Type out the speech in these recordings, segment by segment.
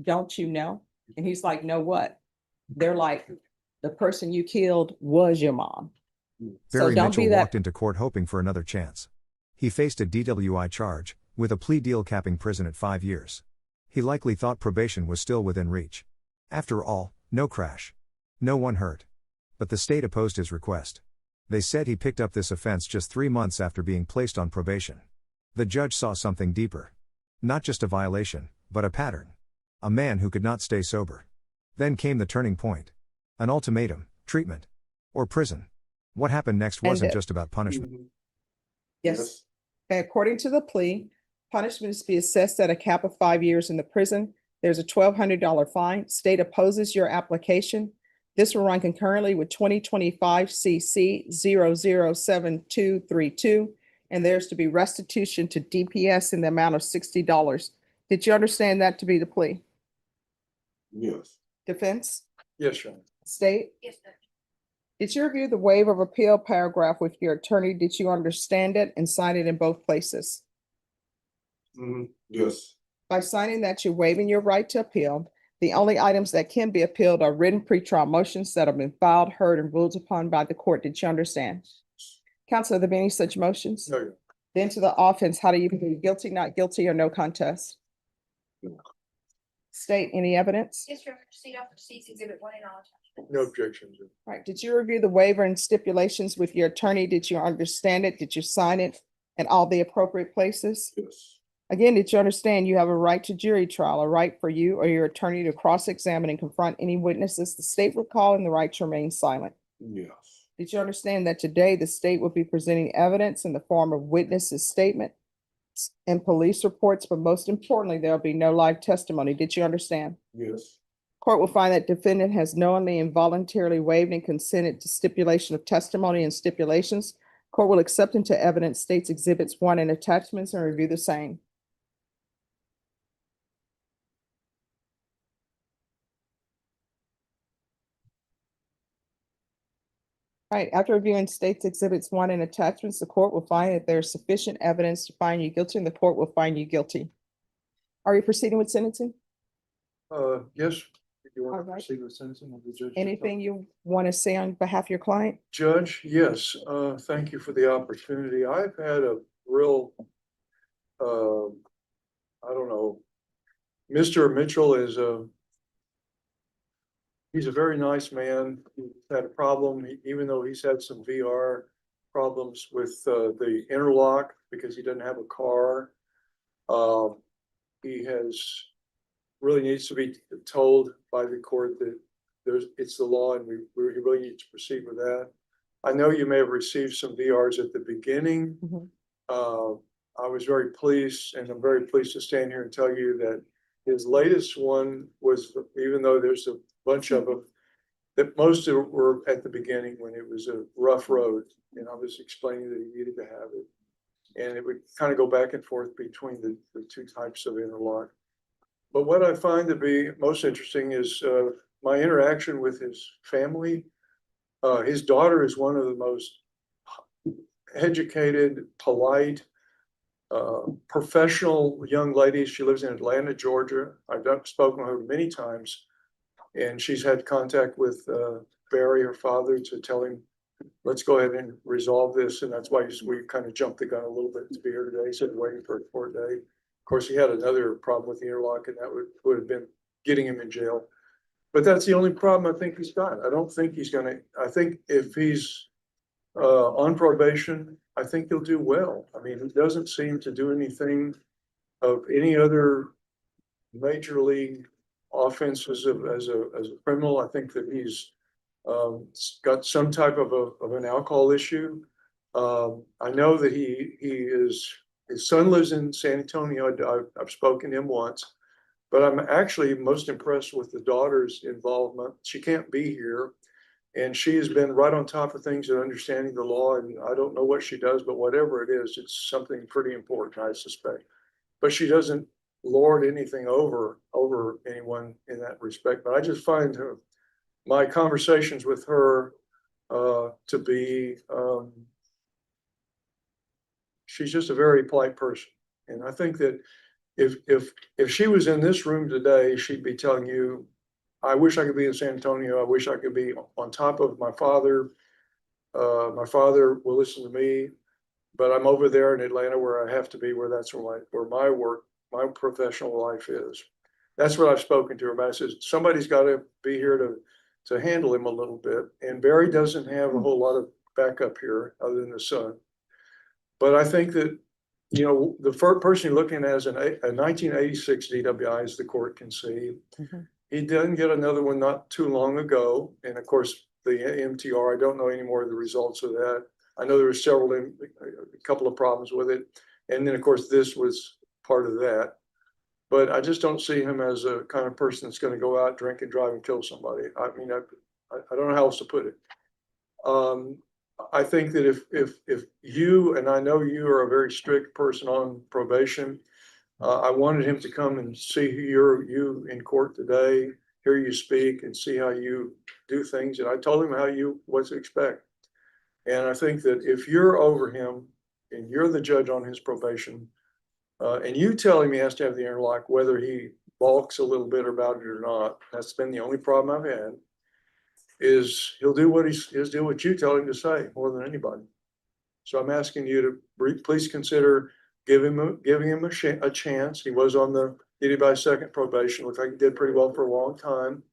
don't you know? And he's like, no, what? They're like, the person you killed was your mom. So Barry don't Mitchell be that. walked into court hoping for another chance. He faced a DWI charge, with a plea deal capping prison at 5 years. He likely thought probation was still within reach. After all, no crash. No one hurt. But the state opposed his request. They said he picked up this offense just 3 months after being placed on probation. The judge saw something deeper. Not just a violation, but a pattern. A man who could not stay sober. Then came the turning point. An ultimatum, treatment, or prison. What happened next wasn't just about punishment. Yes. Okay, according to the plea, punishment is to be assessed at a cap of 5 years in the prison. There's a $1,200 fine. State opposes your application. This will run concurrently with 2025 CC 007232, and there's to be restitution to DPS in the amount of $60. Did you understand that to be the plea? Yes. Defense? Yes, Your Honor. State? Yes, sir. Did you review the waiver of appeal paragraph with your attorney? Did you understand it and sign it in both places? Yes. By signing that, you're waiving your right to appeal. The only items that can be appealed are written pretrial motions that have been filed, heard, and ruled upon by the court. Did you understand? Counsel, are there any such motions? No, Your Honor. Then to the offense, how do you plead? Guilty, not guilty, or no contest? No. State, any evidence? Yes, Your Honor. Proceed off of Seats Exhibit 1 and all attachments. No objections. All right, did you review the waiver and stipulations with your attorney? Did you understand it? Did you sign it in all the appropriate places? Yes. Again, did you understand you have a right to jury trial, a right for you or your attorney to cross-examine and confront any witnesses the state would call, and the right to remain silent? Yes. Did you understand that today the state will be presenting evidence in the form of witnesses' statements and police reports, but most importantly, there'll be no live testimony? Did you understand? Yes. Court will find that defendant has knowingly and voluntarily waived and consented to stipulation of testimony and stipulations. Court will accept into evidence states exhibits 1 and attachments and review the same. All right, after reviewing states exhibits 1 and attachments, the court will find that there's sufficient evidence to find you guilty, and the court will find you guilty. Are you proceeding with sentencing? Yes. If you want All to right. proceed with sentencing of the judge. Anything you want to say on behalf of your client? Judge, yes, thank you for the opportunity. I've had a real, I don't know, Mr. Mitchell is he's a very nice man. He's had a problem, even though he's had some VR problems with the interlock because he doesn't have a car. He really needs to be told by the court that it's the law, and we really need to proceed with that. I know you may have received some VRs at the beginning. I was very pleased, and I'm very pleased to stand here and tell you that his latest one was, even though there's a bunch of them, that most of them were at the beginning when it was a rough road, and I was explaining that he needed to have it. And it would kind of go back and forth between the two types of interlock. But what I find to be most interesting is my interaction with his family. His daughter is one of the most educated, polite, professional young ladies. She lives in Atlanta, Georgia. I've spoken with her many times, and she's had contact with Barry, her father, to tell him, let's go ahead and resolve this. And that's why we kind of jumped the gun a little bit to be here today. He said waiting for a court date. Of course, he had another problem with the interlock, and that would have been getting him in jail. But that's the only problem I think he's got. I don't think he's gonna, I think if he's on probation, I think he'll do well. I mean, he doesn't seem to do anything of any other major league offenses as a criminal. I think that he's got some type of an alcohol issue. I know that his son lives in San Antonio. I've spoken to him once, but I'm actually most impressed with the daughter's involvement. She can't be here, and she has been right on top of things and understanding the law. And I don't know what she does, but whatever it is, it's something pretty important, I suspect. But she doesn't lord anything over anyone in that respect. But I just find my conversations with her to be, she's just a very polite person. And I think that if she was in this room today, she'd be telling you, I wish I could be in San Antonio. I wish I could be on top of my father. My father will listen to me, but I'm over there in Atlanta where I have to be, where that's where my work, my professional life is. That's what I've spoken to her about. I said, somebody's got to be here to handle him a little bit. And Barry doesn't have a whole lot of backup here other than the son. But I think that, you know, the first person you're looking at is a 1986 DWI, as the court can see. Mhm. He didn't get another one not too long ago. And of course, the MTR, I don't know any more of the results of that. I know there were a couple of problems with it. And then, of course, this was part of that. But I just don't see him as a kind of person that's going to go out, drink and drive and kill somebody. I mean, I don't know how else to put it. I think that if you, and I know you are a very strict person on probation, I wanted him to come and see you in court today, hear you speak and see how you do things. And I told him what to expect. And I think that if you're over him and you're the judge on his probation, and you tell him he has to have the interlock, whether he balks a little bit about it or not, that's been the only problem I've had, is he'll do what you tell him to say more than anybody. So I'm asking you to please consider giving him a chance. He was on the 82nd probation. Looks like he did pretty well for a long time.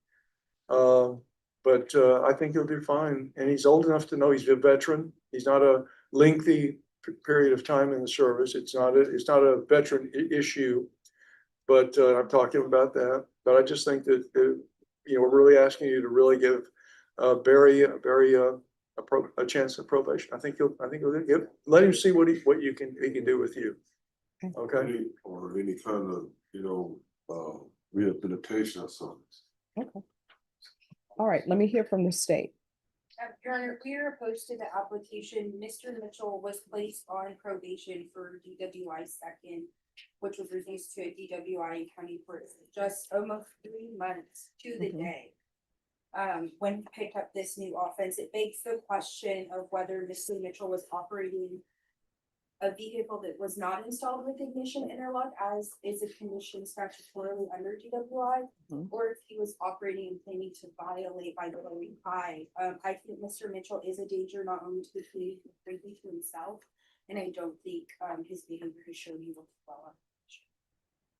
But I think he'll do fine. And he's old enough to know he's a veteran. He's not a lengthy period of time in the service. It's not a veteran issue. But I've talked to him about that. But I just think that we're really asking you to really give Barry a chance at probation. I think he'll let him see what he can do with you. Okay. Or any kind of rehabilitation or something. Okay. All right, let me hear from the state. Your Honor, we are opposed to the application. Mr. Mitchell was placed on probation for DWI second, which was reduced to a DWI in county court just almost 3 months to the day. When he picked up this new offense, it begs the question of whether Mr. Mitchell was operating a vehicle that was not installed with ignition interlock, as is a condition statutorily under DWI, or if he was operating and planning to violate by going high. I think Mr. Mitchell is a danger not only to the community, but frankly to himself, and I don't think his behavior has shown he will follow.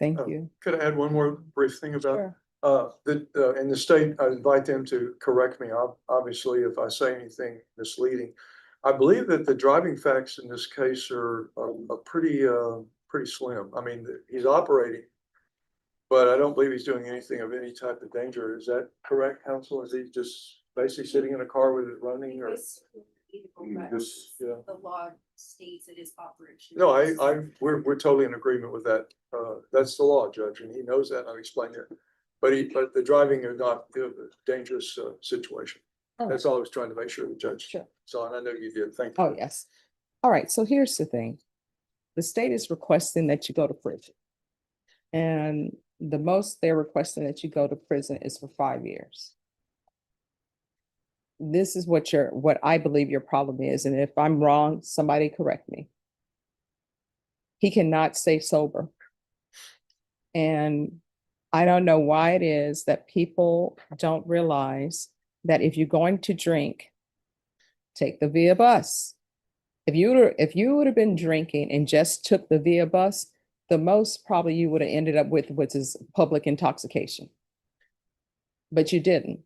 Thank you. Could I add one more brief thing about Sure. in the state? I invite them to correct me, obviously, if I say anything misleading. I believe that the driving facts in this case are pretty slim. I mean, he's operating, but I don't believe he's doing anything of any type of danger. Is that correct, counsel? Is he just basically sitting in a car with it running, or? The law states it is operation. No, we're totally in agreement with that. That's the law, Judge, and he knows that. I've explained it. But the driving is not a dangerous situation. All That's all I was trying to make sure the judge Sure. saw, and I know you did. Thank you. Oh, yes. All right, so here's the thing. The state is requesting that you go to prison. And the most they're requesting that you go to prison is for 5 years. This is what I believe your problem is. And if I'm wrong, somebody correct me. He cannot stay sober. And I don't know why it is that people don't realize that if you're going to drink, take the via bus. If you would have been drinking and just took the via bus, the most probably you would have ended up with, which is public intoxication. But you didn't.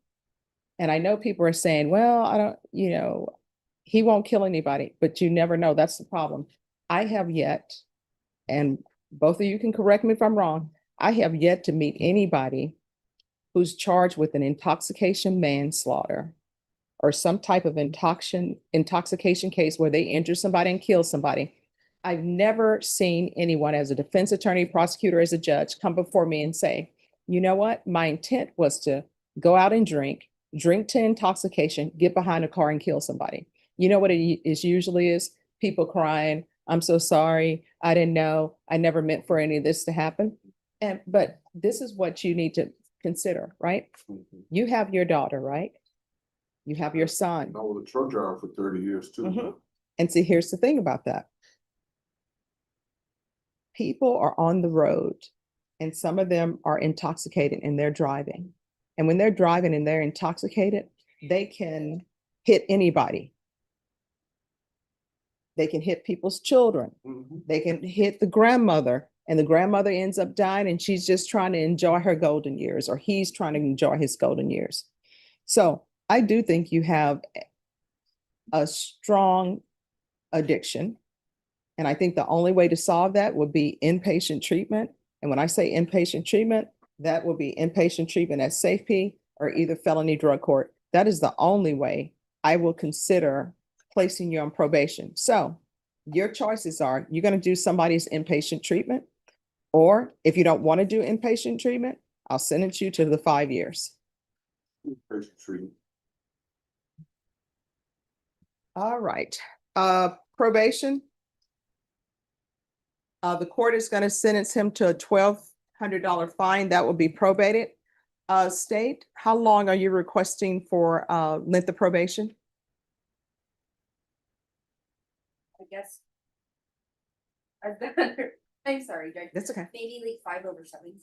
And I know people are saying, well, I don't, he won't kill anybody, but you never know. That's the problem. I have yet, and both of you can correct me if I'm wrong, I have yet to meet anybody who's charged with an intoxication manslaughter or some type of intoxication case where they injure somebody and kill somebody. I've never seen anyone as a defense attorney, prosecutor, as a judge come before me and say, you know what? My intent was to go out and drink to intoxication, get behind a car and kill somebody. You know what it is usually is? People crying, I'm so sorry, I didn't know, I never meant for any of this to happen. But this is what you need to consider, right? You have your daughter, right? You have your son. I was a truck driver for 30 years too. And see, here's the thing about that. people are on the road and some of them are intoxicated and they're driving. And when they're driving and they're intoxicated, they can hit anybody. They can hit people's children. They can hit the grandmother and the grandmother ends up dying and she's just trying to enjoy her golden years, or he's trying to enjoy his golden years. So I do think you have a strong addiction. And I think the only way to solve that would be inpatient treatment. And when I say inpatient treatment, that will be inpatient treatment at safety or either felony drug court. That is the only way I will consider placing you on probation. So your choices are, you're going to do somebody's inpatient treatment, or if you don't want to do inpatient treatment, I'll sentence you to the 5 years. Patient treatment. All right. Probation. The court is going to sentence him to a $1,200 fine that will be probated. State, how long are you requesting for length of probation? I guess. I'm sorry, Judge. That's okay. Maybe like 5 over 7.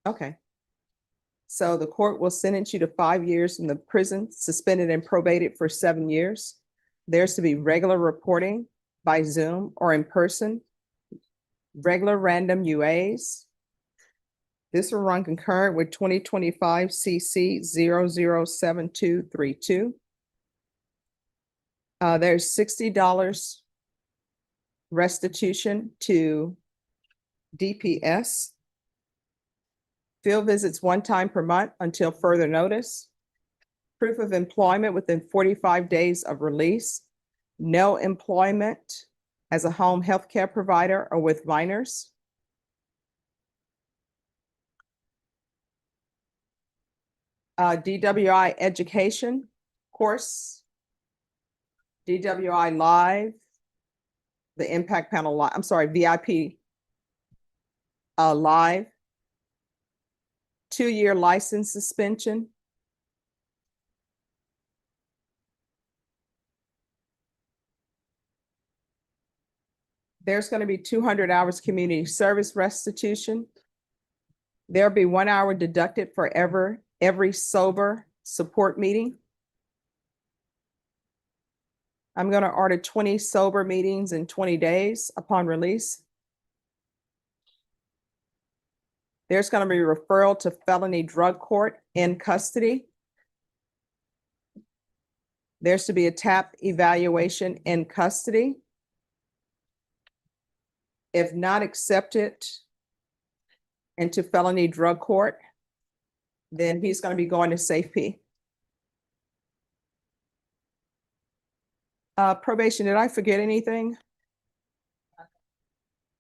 Okay. So the court will sentence you to 5 years in the prison, suspended and probated for 7 years. There's to be regular reporting by Zoom or in person, regular random UAs. This will run concurrent with 2025 CC 007232. There's $60 restitution to DPS. Field visits 1 time per month until further notice. Proof of employment within 45 days of release. No employment as a home healthcare provider or with minors. DWI education course. DWI live. The impact panel live, I'm sorry, VIP live. 2-year license suspension. There's going to be 200 hours community service restitution. There'll be 1 hour deducted for every sober support meeting. I'm going to order 20 sober meetings in 20 days upon release. There's going to be referral to felony drug court in custody. There's to be a TAP evaluation in custody. If not accepted into felony drug court, then he's going to be going to safety. Probation, did I forget anything?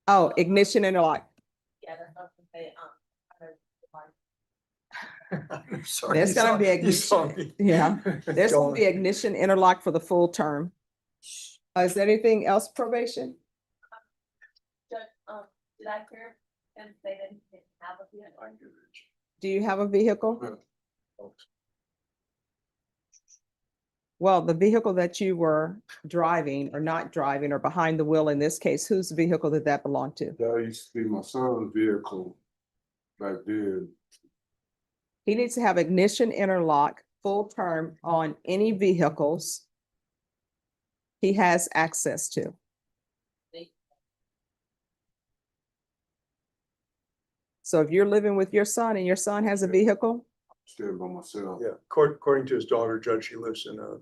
Oh, ignition interlock. Yeah, that's what I say, I'm sorry, There's you gonna be you saw ignition. me. Yeah, there's Go gonna on. be ignition interlock for the full term. Is there anything else, probation? Judge, did I hear him say that he didn't have a vehicle? Do you have a vehicle? Yeah. Well, the vehicle that you were driving or not driving or behind the wheel in this case, whose vehicle did that belong to? That used to be my son's vehicle back then. He needs to have ignition interlock full term on any vehicles he has access to. So if you're living with your son and your son has a vehicle, Staying by myself. Yeah, according to his daughter, Judge, she lives in a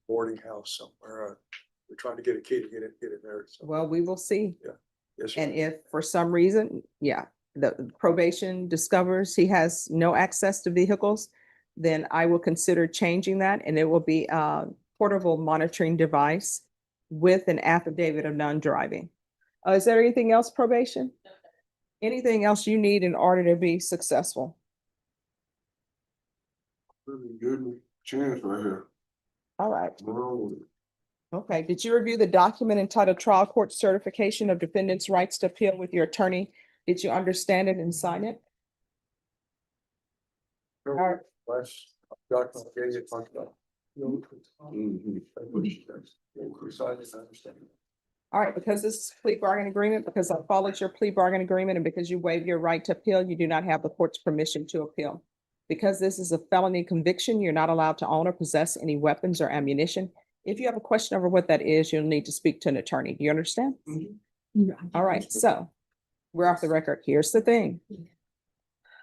boarding house somewhere. We're trying to get a key to get it there. So, well, we will see. yes, sir. And if for some reason, the probation discovers he has no access to vehicles, then I will consider changing that, and it will be a portable monitoring device with an affidavit of non-driving. Is there anything else, probation? Anything else you need in order to be successful? Really good chance right here. All right. Well, Okay. Did you review the document entitled Trial Court Certification of Defendant's Rights to Appeal with your attorney? Did you understand it and sign it? Remember last document I gave you, talked about. mhm. That's what she does. Precise, I understand. All right, because this is a plea bargain agreement, because I followed your plea bargain agreement, and because you waived your right to appeal, you do not have the court's permission to appeal. Because this is a felony conviction, you're not allowed to own or possess any weapons or ammunition. If you have a question over what that is, you'll need to speak to an attorney. Do you understand? All right, so we're off the record. Here's the thing.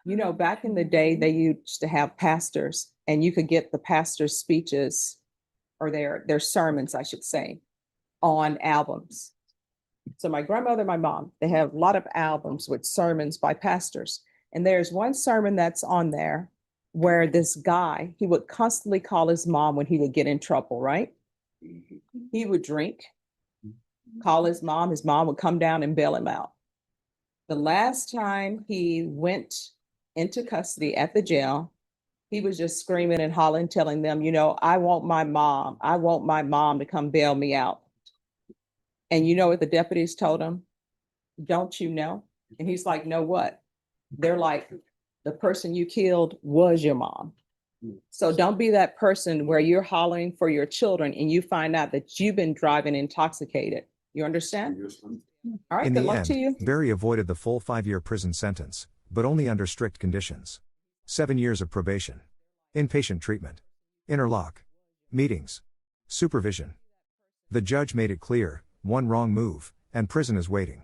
You know, back in the day, they used to have pastors, and you could get the pastor's speeches or their sermons, I should say, on albums. So my grandmother, my mom, they have a lot of albums with sermons by pastors. And there's one sermon that's on there where this guy, he would constantly call his mom when he would get in trouble, right? He would drink, call his mom would come down and bail him out. The last time he went into custody at the jail, he was just screaming and hollering, telling them, you know, I want my mom to come bail me out. And you know what the deputies told him? Don't you know? And he's like, no, what? They're like, the person you killed was your mom. So don't be that person where you're hollering for your children and you find out that you've been driving intoxicated. You understand? Yes, ma'am. All right, In good the luck to you. end, Barry avoided the full 5-year prison sentence, but only under strict conditions. 7 years of probation. Inpatient treatment. Interlock. Meetings. Supervision. The judge made it clear, one wrong move, and prison is waiting.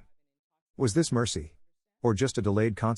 Was this mercy? Or just a delayed consequence?